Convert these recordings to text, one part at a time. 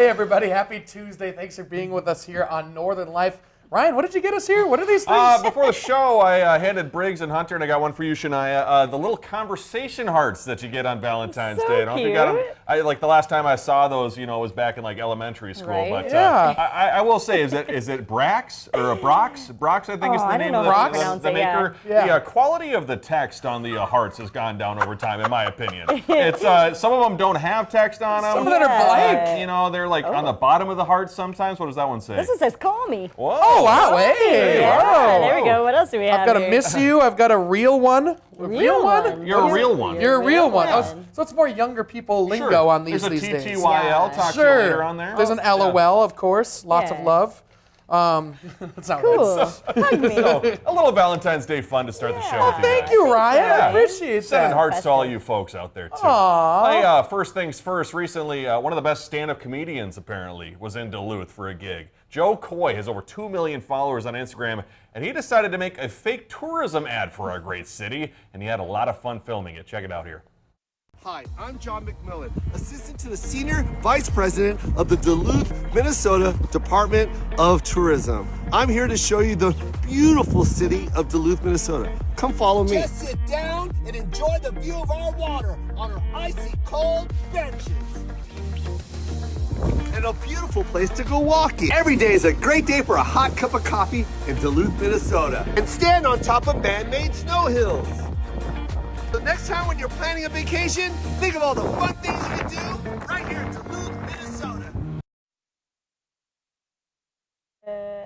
Hey everybody, happy Tuesday. Thanks for being with us here on Northern Life. Ryan, what did you get us here? What are these things? Before the show, I handed Briggs and Hunter, and I got one for you, Shania. The little conversation hearts that you get on Valentine's Day. I don't know if you got them. Like the last time I saw those, you know, was back in like elementary school. Right? But Yeah. I will say, is it Brax or a Brox? Brox, I think is the name of the maker. Yeah. The quality of the text on the hearts has gone down over time, in my opinion. It's some of them don't have text on them. Some of them are blank. You know, they're like on the bottom of the hearts sometimes. What does that one say? This one says, call me. Whoa. Oh, wow. Hey. Yeah, there we go. What else do we have I've got here? a miss you. I've got a real one. Real one? You're a real one. You're a real one. So it's more younger people lingo on these days. There's a TTYL. Talk to you later on there. There's an LOL, of course. Lots of love. That's not Cool. right. Hug me. So, a little Valentine's Day fun to start the show with you Thank guys. you, Ryan. I Yeah. appreciate that. Sending hearts to all you folks out there, too. Aww. Hey, first things first, recently, one of the best stand-up comedians, apparently, was in Duluth for a gig. Joe Coy has over 2 million followers on Instagram, and he decided to make a fake tourism ad for our great city, and he had a lot of fun filming it. Check it out here. Hi, I'm John McMillan, Assistant to the Senior Vice President of the Duluth, Minnesota Department of Tourism. I'm here to show you the beautiful city of Duluth, Minnesota. Come follow me. Just sit down and enjoy the view of our water on our icy cold benches. And a beautiful place to go walking. Every day is a great day for a hot cup of coffee in Duluth, Minnesota. And stand on top of man-made snow hills. The next time when you're planning a vacation, think of all the fun things you can do right here in Duluth, Minnesota.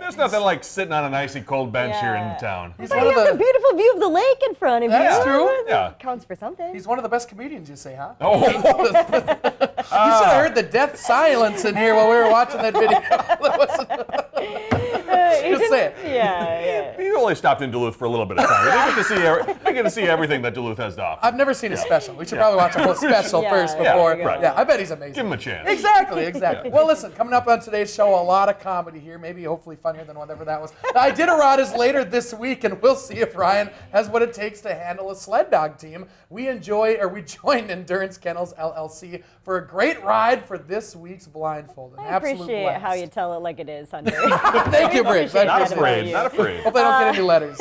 There's nothing like sitting on an icy cold bench here in town. He's But one you of have the the. beautiful view of the lake in front of you. That's true. Yeah. Counts for something. He's one of the best comedians, you say, huh? Oh, You should have heard the death silence in here while we were watching that video. Just say it. Yeah. you only stopped in Duluth for a little bit of time. They get to see everything that Duluth has to offer. I've never seen a special. We should probably watch a whole special first before. there you go. Yeah, I bet he's amazing. Give him a chance. Exactly. Well, listen, coming up on today's show, a lot of comedy here, maybe hopefully funnier than whatever that was. Iditarod is later this week, and we'll see if Ryan has what it takes to handle a sled dog team. We join Endurance Kennels LLC for a great ride for this week's blindfold. I appreciate how you tell it like it is, Hunter. Thank you, Briggs. Not afraid. Not afraid. Hope I don't get any letters.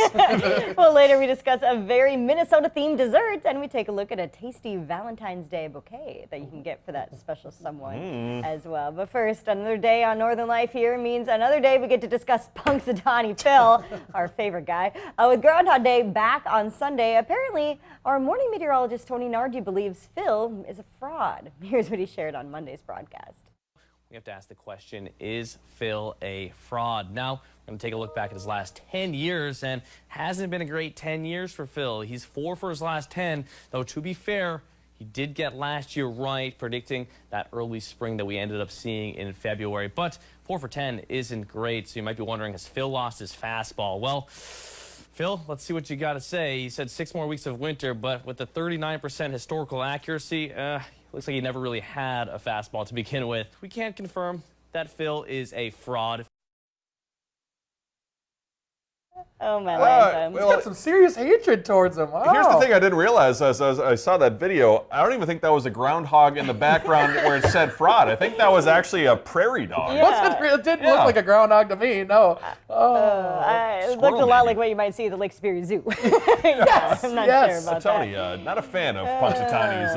Well, later we discuss a very Minnesota-themed dessert, and we take a look at a tasty Valentine's Day bouquet that you can get for that special someone as well. But first, another day on Northern Life here means another day we get to discuss Punxsutawney Phil, our favorite guy. With Groundhog Day back on Sunday, apparently our morning meteorologist Tony Nardi believes Phil is a fraud. Here's what he shared on Monday's broadcast. We have to ask the question, is Phil a fraud? Now, we're going to take a look back at his last 10 years, and hasn't been a great 10 years for Phil. He's 4 for his last 10, though to be fair, he did get last year right, predicting that early spring that we ended up seeing in February. But 4 for 10 isn't great, so you might be wondering, has Phil lost his fastball? Well, Phil, let's see what you got to say. He said 6 more weeks of winter, but with the 39% historical accuracy, looks like he never really had a fastball to begin with. We can't confirm that Phil is a fraud. Oh, my land. He's got some serious hatred towards him. Wow. Here's the thing I didn't realize as I saw that video. I don't even think that was a groundhog in the background where it said fraud. I think that was actually a prairie dog. It didn't look like a groundhog to me, no. It looked a lot like what you might see at the Lake Superior Zoo. I'm not sure about Tony, not a fan of Punxsutawney's,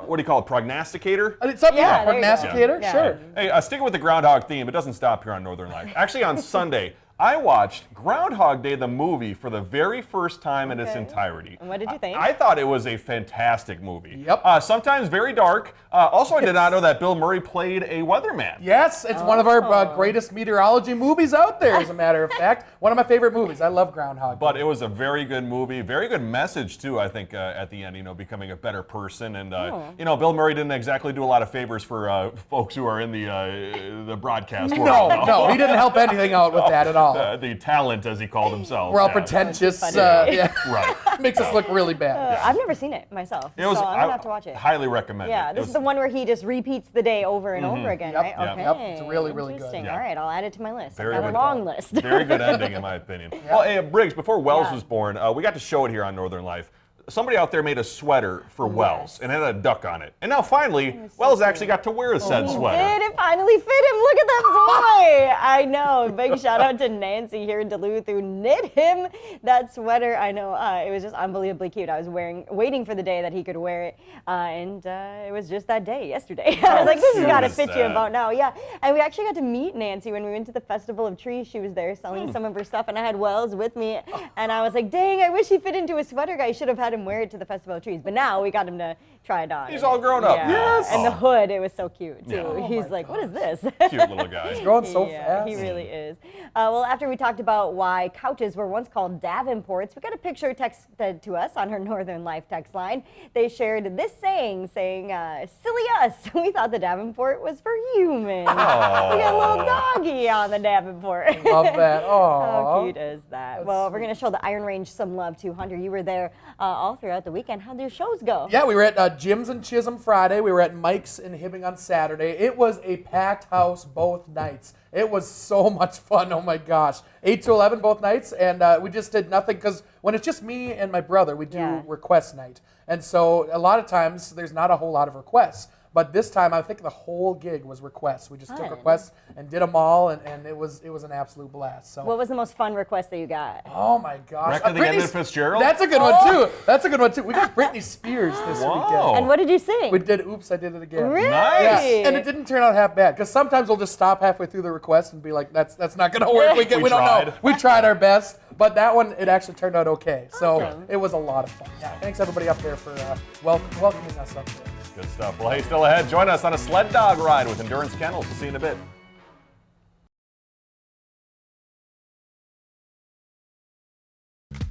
what do you call it, prognosticator? Prognosticator, sure. Hey, sticking with the groundhog theme, it doesn't stop here on Northern Life. Actually, on Sunday, I watched Groundhog Day, the movie, for the very first time in its entirety. And what did you think? I thought it was a fantastic movie. Yep. Sometimes very dark. Also, I did not know that Bill Murray played a weatherman. Yes, it's one of our greatest meteorology movies out there, as a matter of fact. One of my favorite movies. I love Groundhog Day. But it was a very good movie, very good message, too, I think, at the end, becoming a better person. And, Bill Murray didn't exactly do a lot of favors for folks who are in the broadcast world. No, he didn't help anything out with that at all. The talent, as he called himself. We're all pretentious. Right. Makes us look really bad. I've never seen it myself, so I'm going to have to watch it. Highly recommend it. Yeah, this is the one where he just repeats the day over and over again, right? Yep. Okay. It's really, really good. Interesting. All right, I'll add it to my list. Very I've got good. a long list. Very good ending, in my opinion. Well, hey, Briggs, before Wells was born, we got to show it here on Northern Life. somebody out there made a sweater for Wells and it had a duck on it. And now finally, Wells actually got to wear said sweater. It finally fit him. Look at that boy. I know. Big shout out to Nancy here in Duluth who knit him that sweater. I know. It was just unbelievably cute. I was waiting for the day that he could wear it. And it was just that day, yesterday. I was like, this has got to fit you about now. Yeah. And we actually got to meet Nancy when we went to the Festival of Trees. She was there selling some of her stuff. And I had Wells with me. And I was like, dang, I wish he fit into a sweater. I should have had him wear it to the Festival of Trees. But now we got him to try it on. He's all grown up. Yeah. Yes. And the hood, it was so cute too. Yeah. He's like, what is this? Cute little guy. He's growing so fast. He really is. Well, after we talked about why couches were once called Davenports, we got a picture texted to us on our Northern Life text line. They shared this saying, silly us. We thought the Davenport was for humans. We got a little doggy on the Davenport. Love that. Oh, how cute is that? Well, we're going to show the Iron Range some love too. Hunter, you were there all throughout the weekend. How'd your shows go? Yeah, we were at Jim's in Chisholm Friday. We were at Mike's in Hibbing on Saturday. It was a packed house both nights. It was so much fun. Oh my gosh. 8 to 11 both nights, and we just did nothing because when it's just me and my brother, we do request night. And so a lot of times there's not a whole lot of requests. But this time, I think the whole gig was requests. We just took requests and did them all, and it was an absolute blast. So. What was the most fun request that you got? Oh my gosh! Reckon the Emmett Fitzgerald? That's a good one too. That's a good one too. We got Britney Spears this weekend. And what did you sing? We did "Oops, I Did It Again." Really? Nice. Yeah. And it didn't turn out half bad because sometimes we'll just stop halfway through the request and be like, "That's not gonna work." We don't know. We tried our best, but that one it actually turned out okay. So it was a lot of fun. Yeah. Thanks everybody up there for welcoming us up there. Good stuff. Well, hey, still ahead. Join us on a sled dog ride with Endurance Kennels. We'll see you in a bit.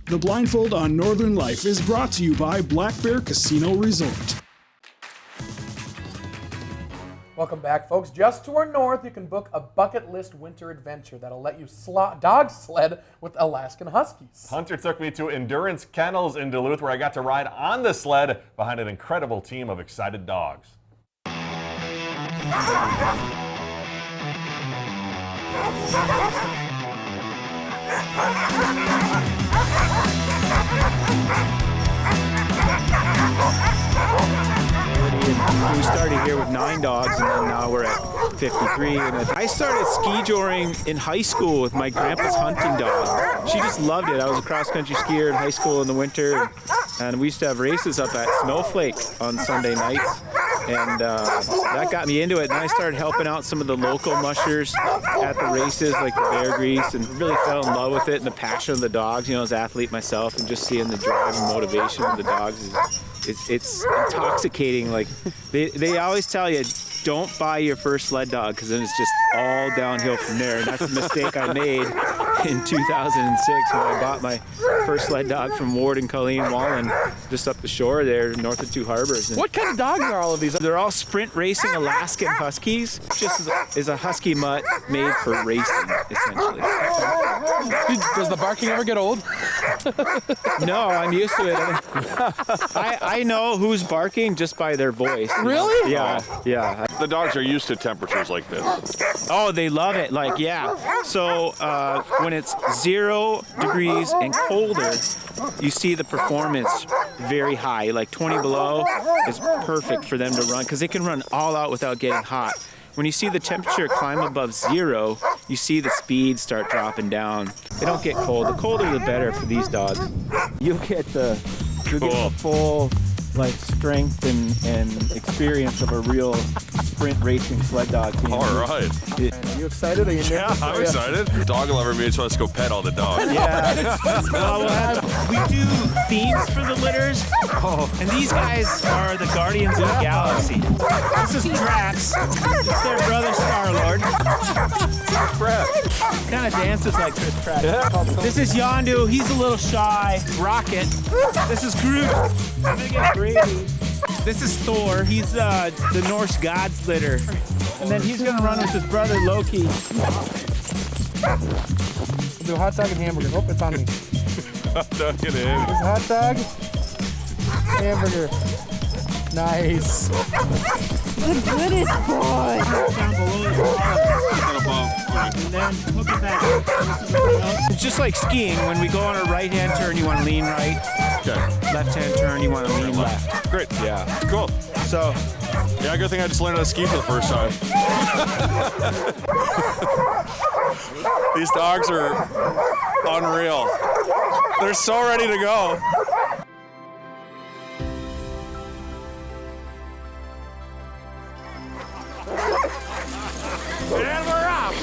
The Blindfold on Northern Life is brought to you by Black Bear Casino Resort. Welcome back, folks. Just to our north, you can book a bucket list winter adventure that'll let you dog sled with Alaskan Huskies. Hunter took me to Endurance Kennels in Duluth, where I got to ride on the sled behind an incredible team of excited dogs. We started here with 9 dogs, and then now we're at 53. And I started ski joring in high school with my grandpa's hunting dog. She just loved it. I was a cross-country skier in high school in the winter, and we used to have races up at Snowflake on Sunday nights. And that got me into it. And I started helping out some of the local mushers at the races, like the Bear Grease, and really fell in love with it and the passion of the dogs. You know, as an athlete myself, and just seeing the drive and motivation of the dogs it's intoxicating. Like they always tell you, don't buy your first sled dog, because then it's just all downhill from there. And that's the mistake I made in 2006 when I bought my first sled dog from Ward and Colleen Wallen, just up the shore there north of Two Harbors. And what kind of dogs are all of these? They're all sprint racing Alaskan Huskies. Just is a husky mutt made for racing, essentially. Does the barking ever get old? No, I'm used to it. I know who's barking just by their voice. Really? Yeah. The dogs are used to temperatures like this. Oh, they love it. Like, yeah. So when it's 0 degrees and colder, you see the performance very high. Like 20 below is perfect for them to run, because they can run all out without getting hot. When you see the temperature climb above 0, you see the speed start dropping down. They don't get cold. The colder the better for these dogs. You'll get the full strength and experience of a real sprint racing sled dog team. All right. Are you excited? Are you nervous? Yeah, I'm excited. The dog lover me just wants to go pet all the dogs. Yeah. We do themes for the litters. And these guys are the guardians of the galaxy. This is Drax. It's their brother Star-Lord. Brad. Kind of dances like Chris Pratt. Yeah. This is Yondu. He's a little shy. Rocket. This is Groot. I'm gonna get Brady. This is Thor. He's the Norse god's litter. And then he's gonna run with his brother Loki. We'll do hot dog and hamburger. Oh, it's on me. Hot dog and hamburger. Hot dog, hamburger. Nice. The goodest boy. Down below the ball. And then hook it back. It's just like skiing. When we go on a right-hand turn, you want to lean right. Okay. Left-hand turn, you want to lean left. Great. Yeah. Cool. So, Yeah, good thing I just learned how to ski for the first time. These dogs are unreal. They're so ready to go. and we're off.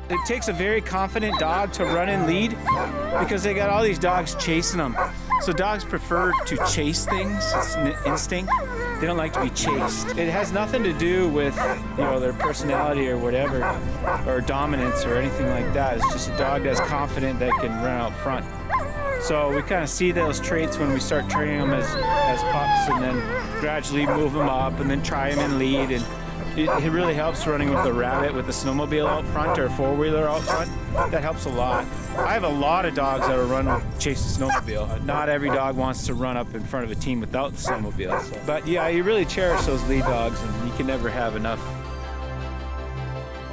It takes a very confident dog to run and lead because they got all these dogs chasing them. So dogs prefer to chase things. It's an instinct. They don't like to be chased. It has nothing to do with, their personality or whatever, or dominance or anything like that. It's just a dog that's confident that can run out front. So we kind of see those traits when we start training them as pups, and then gradually move them up, and then try them in lead. And it really helps running with a rabbit with a snowmobile out front or a four-wheeler out front. That helps a lot. I have a lot of dogs that will run chase a snowmobile. Not every dog wants to run up in front of a team without the snowmobile. So. But yeah, you really cherish those lead dogs, and you can never have enough.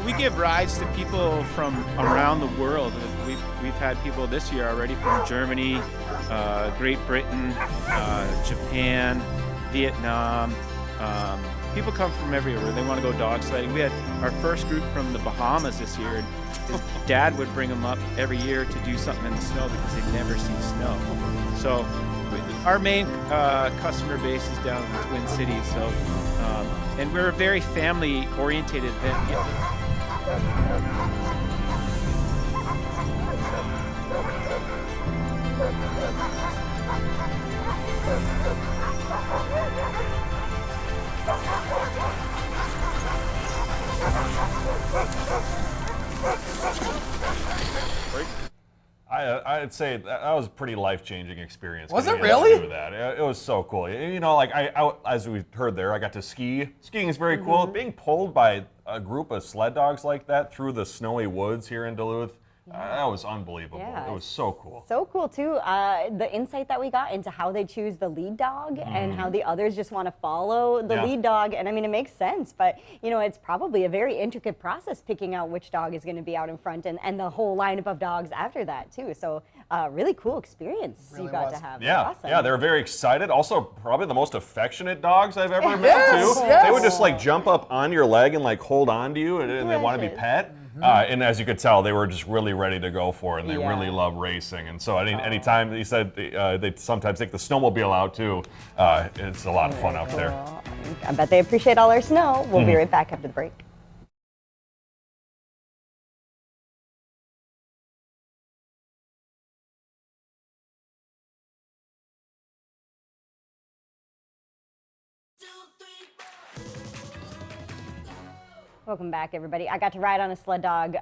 We give rides to people from around the world. We've had people this year already from Germany, Great Britain, Japan, Vietnam. People come from everywhere. They want to go dog sledding. We had our first group from the Bahamas this year, and his dad would bring them up every year to do something in the snow because they'd never seen snow. So our main customer base is down in the Twin Cities. So, and we're a very family-oriented event. I'd say that was a pretty life-changing experience. Was it getting to really? do that. It was so cool. As we heard there, I got to ski. Skiing is very cool. Being pulled by a group of sled dogs like that through the snowy woods here in Duluth, that was unbelievable. Yeah. It was so cool. So cool too. The insight that we got into how they choose the lead dog and how the others just want to follow the lead dog. And I mean, it makes sense, but it's probably a very intricate process picking out which dog is going to be out in front and the whole lineup of dogs after that too. So really cool experience you got to have. Yeah, Awesome. yeah, they were very excited. Also, probably the most affectionate dogs I've ever met Yes, too. yes. They would just like jump up on your leg and like hold on to you, and they want to be pet. And as you could tell, they were just really ready to go for it, and they really love racing. And so anytime he said they sometimes take the snowmobile out too, it's a lot of fun out there. I bet they appreciate all our snow. We'll be right back after the break. Welcome back, everybody. I got to ride on a sled dog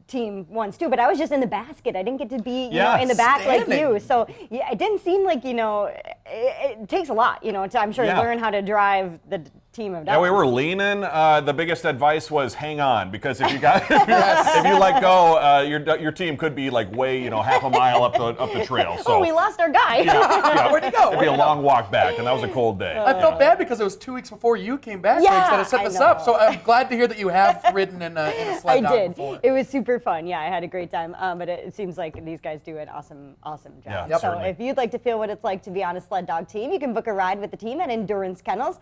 team once too, but I was just in the basket. I didn't get to be in the back like you. So yeah, it didn't seem like it takes a lot, to, I'm sure, learn how to drive the team of dogs. Yeah, we were leaning. The biggest advice was hang on, because if you let go, your team could be like way half a mile up the trail. So we lost our guy. Where'd he go? It'd be a long walk back, and that was a cold day. I felt bad because it was 2 weeks before you came back, Riggs, that I set this up. So I'm glad to hear that you have ridden in a sled dog before. It was super fun. Yeah, I had a great time. But it seems like these guys do an awesome job. Yeah, so if you'd like to feel what it's like to be on a sled dog team, you can book a ride with the team at Endurance Kennels.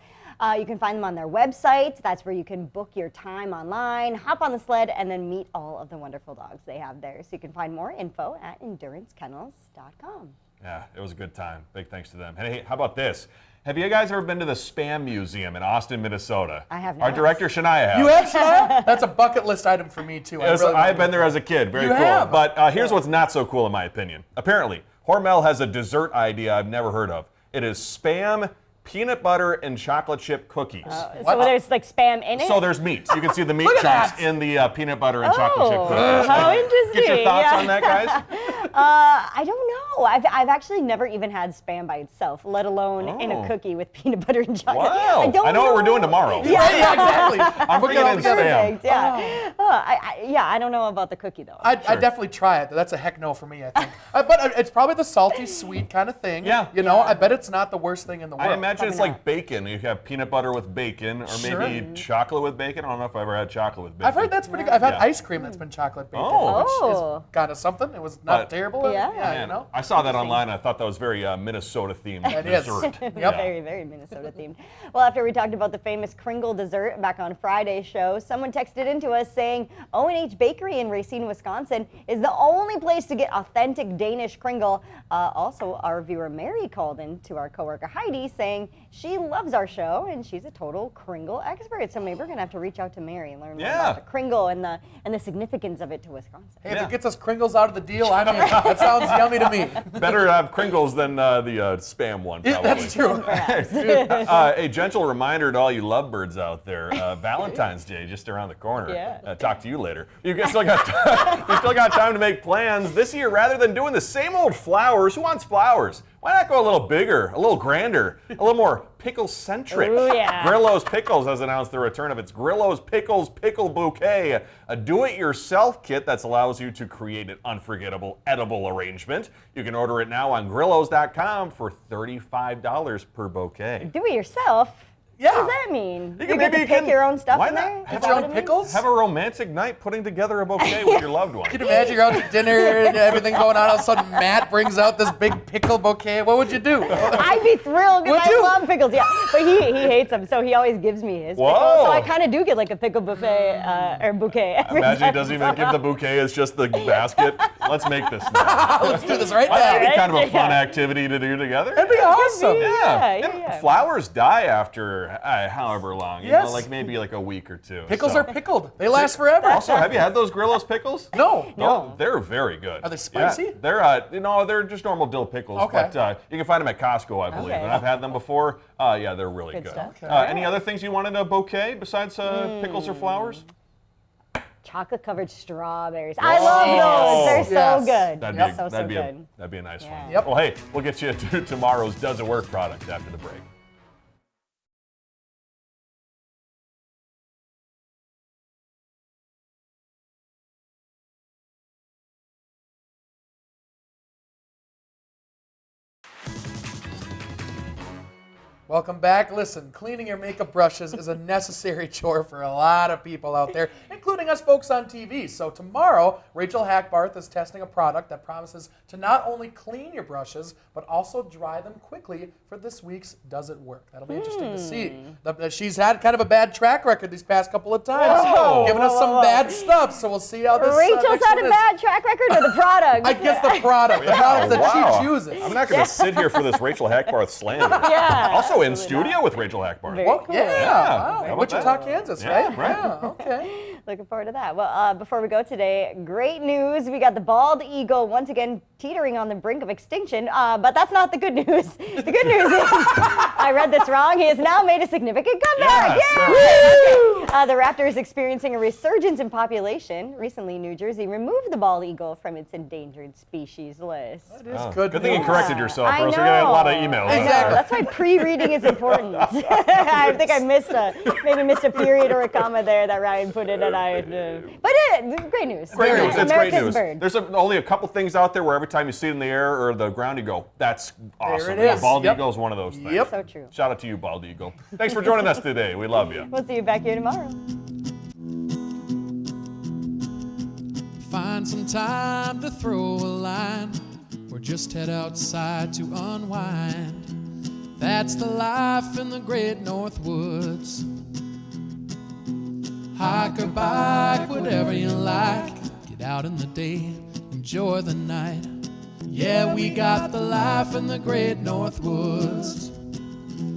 You can find them on their website. That's where you can book your time online, hop on the sled, and then meet all of the wonderful dogs they have there. So you can find more info at endurancekennels.com. Yeah, it was a good time. Big thanks to them. Hey, how about this? Have you guys ever been to the Spam Museum in Austin, Minnesota? I have not. Our director, Shania, has. You have, Shania? That's a bucket list item for me, too. I've been there as a kid. Very cool. Have? But here's what's not so cool, in my opinion. Apparently, Hormel has a dessert idea I've never heard of. It is Spam peanut butter and chocolate chip cookies. So there's like Spam in it? So there's meat. You can see the meat chunks in the peanut butter and chocolate chip cookies. How interesting. Get your thoughts on that, guys? I don't know. I've actually never even had Spam by itself, let alone in a cookie with peanut butter and chocolate. Wow. I don't know what we're doing tomorrow. Yeah, exactly. I'm bringing in Spam. Yeah. I don't know about the cookie though. I'd definitely try it. That's a heck no for me, I think. But it's probably the salty, sweet kind of thing. Yeah. You know, I bet it's not the worst thing in the world. I imagine it's like bacon. You have peanut butter with bacon, or maybe chocolate with bacon. I don't know if I've ever had chocolate with bacon. I've heard that's pretty good. I've had ice cream that's been chocolate bacon, which is kind of something. It was not terrible. Yeah. You know. I saw that online. I thought that was very Minnesota themed It is. dessert. Very, very Minnesota themed. Well, after we talked about the famous Kringle dessert back on Friday's show, someone texted into us saying O&H Bakery in Racine, Wisconsin is the only place to get authentic Danish Kringle. Also, our viewer Mary called in to our coworker Heidi saying she loves our show and she's a total Kringle expert. So maybe we're going to have to reach out to Mary and learn more about the Kringle and the significance of it to Wisconsin. Hey, if it gets us Kringles out of the deal, I mean, that sounds yummy to me. Better to have Kringles than the Spam one, probably. That's true. A gentle reminder to all you lovebirds out there, Valentine's Day just around the corner. Talk to you later. You still got time to make plans. This year, rather than doing the same old flowers, who wants flowers? Why not go a little bigger, a little grander, a little more pickle-centric? Ooh, yeah. Grillo's Pickles has announced the return of its Grillo's Pickles Pickle Bouquet, a do-it-yourself kit that allows you to create an unforgettable edible arrangement. You can order it now on grillos.com for $35 per bouquet. Do it yourself? Yeah. What does that mean? You You get to pick your own stuff in there? Get your own pickles? Have a romantic night putting together a bouquet with your loved one. You can imagine you're out to dinner and everything going on. All of a sudden, Matt brings out this big pickle bouquet. What would you do? I'd be thrilled because I love pickles. Yeah, but he hates them, so he always gives me his pickles. So I kind of do get like a pickle buffet or bouquet. I imagine he doesn't even give the bouquet as just the basket. Let's make this now. Let's do this right now. That'd be kind of a fun activity to do together. That'd be awesome. And flowers die after however long. You know, like maybe like a week or two. Pickles are pickled. They last forever. Also, have you had those Grillo's pickles? No. Oh, they're very good. Are they spicy? Yeah, they're just normal dill pickles. Okay. But you can find them at Costco, I believe. And I've had them before. Yeah, they're really good. Any other things you wanted a bouquet besides pickles or flowers? Chocolate-covered strawberries. I love those. They're so good. That'd be a nice one. Yep. Well, hey, we'll get you to tomorrow's Does It Work product after the break. Welcome back. Listen, cleaning your makeup brushes is a necessary chore for a lot of people out there, including us folks on TV. So tomorrow, Rachel Hackbarth is testing a product that promises to not only clean your brushes, but also dry them quickly for this week's Does It Work? That'll be interesting to see. She's had kind of a bad track record these past couple of times, giving us some bad stuff. So we'll see how this Rachel's had a bad track record or the product? I guess the product. The product that she chooses. I'm not going to sit here for this Rachel Hackbarth slander. Also in studio with Rachel Hackbarth. Very cool. Wow. Wichita, Kansas, right? Yeah, okay. Looking forward to that. Well, before we go today, great news. We got the bald eagle once again teetering on the brink of extinction, but that's not the good news. The good news is, I read this wrong, he has now made a significant comeback. The raptor is experiencing a resurgence in population. Recently, New Jersey removed the bald eagle from its endangered species list. That is good. Good thing you corrected yourself, or else we're going to get a lot of emails. Exactly. That's why pre-reading is important. I think I missed a period or a comma there that Ryan put in, and great news. Great news. It's great news. Bird. There's only a couple things out there where every time you see it in the air or the ground, you go, "That's awesome." There it is. Bald eagle is one of those things. Yep. So true. Shout out to you, Bald Eagle. Thanks for joining us today. We love you. We'll see you back here tomorrow. Find some time to throw a line, or just head outside to unwind. That's the life in the great North Woods. Hike or bike, whatever you like. Get out in the day, enjoy the night. Yeah, we got the life in the great North Woods.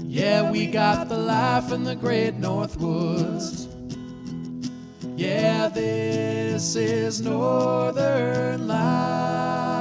Yeah, we got the life in the great North Woods. Yeah, this is Northern Life.